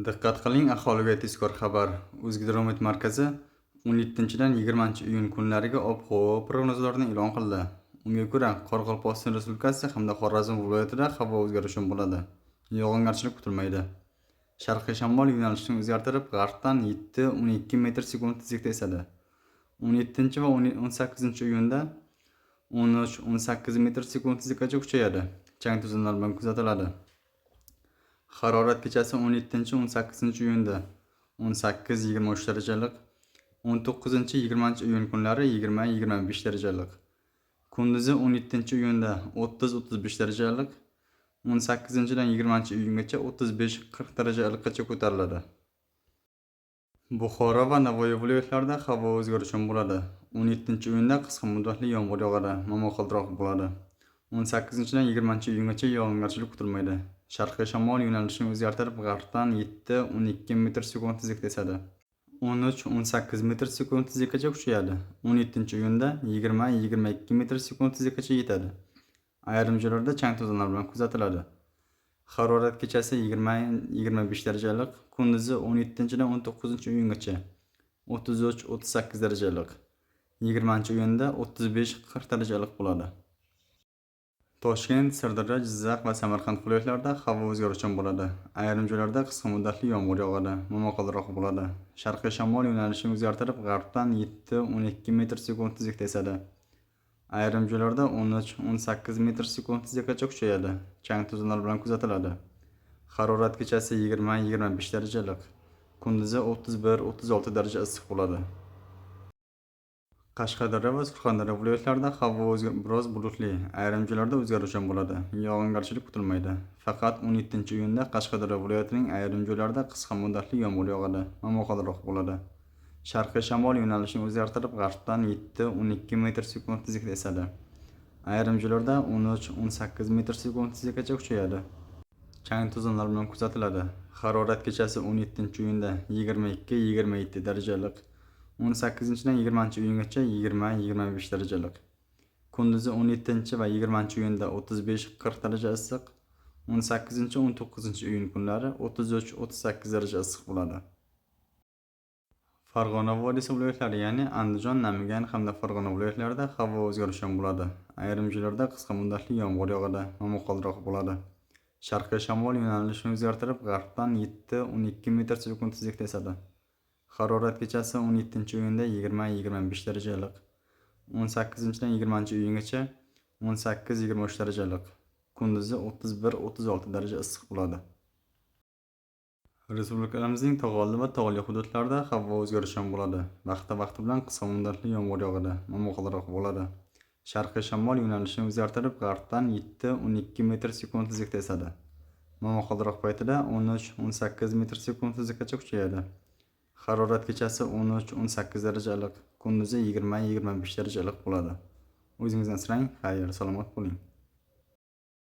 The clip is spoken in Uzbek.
Diqqat qiling, aholiga tezkor xabar. O'zgidromet markazi 17-dan 20-iyun kunlariga ob-havo prognozlarini e'lon qildi. Unga ko'ra, Qoraqalpog'iston Respublikasi hamda Xorazm viloyatida havo o'zgarishi bo'ladi. Yog'ingarchilik kutilmaydi. Sharqiy shamol yo'nalishini o'zgartirib, g'arbdan 7-12 metr/sekund tezlikda esadi. 17 va 18-iyunda 13-18 metr/sekund tezlikkacha kuchayadi. Chang to'zonlar bilan kuzatiladi. Harorat kechasi 17-18-iyunda 18-23 darajalik, 19-20 iyun kunlari 20-25 darajalik. Kunduzi 17-iyunda 30-35 darajalik, 18-dan 20-iyungacha 35-40 darajalikgacha ko'tariladi. Buxoro va Navoiy viloyatlarida havo o'zgarishi bo'ladi. 17-iyunda qisqa muddatli yomg'ir yog'adi, momaqaldiroq bo'ladi. 18-dan 20-iyungacha yog'ingarchilik kutilmaydi. Sharqiy shamol yo'nalishini o'zgartirib, g'arbdan 7-12 metr/sekund tezlikda esadi. 13-18 metr/sekund tezlikkacha kuchayadi. 17-iyunda 20-22 metr/sekund tezlikkacha yetadi. Ayrim joylarda chang to'zonlar bilan kuzatiladi. Harorat kechasi 20-25 darajalik, kunduzi 17-dan 19-iyungacha 33-38 darajalik, 20-iyunda 35-40 darajalik bo'ladi. Toshkent, Sirdaryo, Jizzax va Samarqand viloyatlarida havo o'zgarishi bo'ladi. Ayrim joylarda qisqa muddatli yomg'ir yog'adi, momaqaldiroq bo'ladi. Sharqiy shamol yo'nalishini o'zgartirib, g'arbdan 7-12 metr/sekund tezlikda esadi. Ayrim joylarda 13-18 metr/sekund tezlikkacha kuchayadi. Chang to'zonlar bilan kuzatiladi. Harorat kechasi 20-25 darajalik, kunduzi 31-36 daraja issiq bo'ladi. Qashqadaryo va Surxondaryo viloyatlarida havo biroz bulutli, ayrim joylarda o'zgaruvchan bo'ladi. Yog'ingarchilik kutilmaydi. Faqat 17-iyunda Qashqadaryo viloyatining ayrim joylarida qisqa muddatli yomg'ir yog'adi, momaqaldiroq bo'ladi. Sharqiy shamol yo'nalishini o'zgartirib, g'arbdan 7-12 metr/sekund tezlikda esadi. Ayrim joylarda 13-18 metr/sekund tezlikkacha kuchayadi. Chang to'zonlar bilan kuzatiladi. Harorat kechasi 17-iyunda 22-27 darajalik, 18-dan 20-iyungacha 20-25 darajalik. Kunduzi 17 va 20-iyunda 35-40 daraja issiq, 18-19-iyun kunlari 33-38 daraja issiq bo'ladi. Farg'ona vodiysi viloyatlari, ya'ni Andijon, Namangan hamda Farg'ona viloyatlarida havo o'zgarishi bo'ladi. Ayrim joylarda qisqa muddatli yomg'ir yog'adi, momaqaldiroq bo'ladi. Sharqiy shamol yo'nalishini o'zgartirib, g'arbdan 7-12 metr/sekund tezlikda esadi. Harorat kechasi 17-iyunda 20-25 darajalik, 18-dan 20-iyungacha 18-23 darajalik, kunduzi 31-36 daraja issiq bo'ladi. Respublikamizning tog'olli va tog'li hududlarida havo o'zgarishi bo'ladi. Vaqti bilan qisqa muddatli yomg'ir yog'adi, momaqaldiroq bo'ladi. Sharqiy shamol yo'nalishini o'zgartirib, g'arbdan 7-12 metr/sekund tezlikda esadi. Momaqaldiroq paytida 13-18 metr/sekund tezlikkacha kuchayadi. Harorat kechasi 13-18 darajalik, kunduzi 20-25 darajalik bo'ladi. O'zingizni asrang, xayr, salomat bo'ling.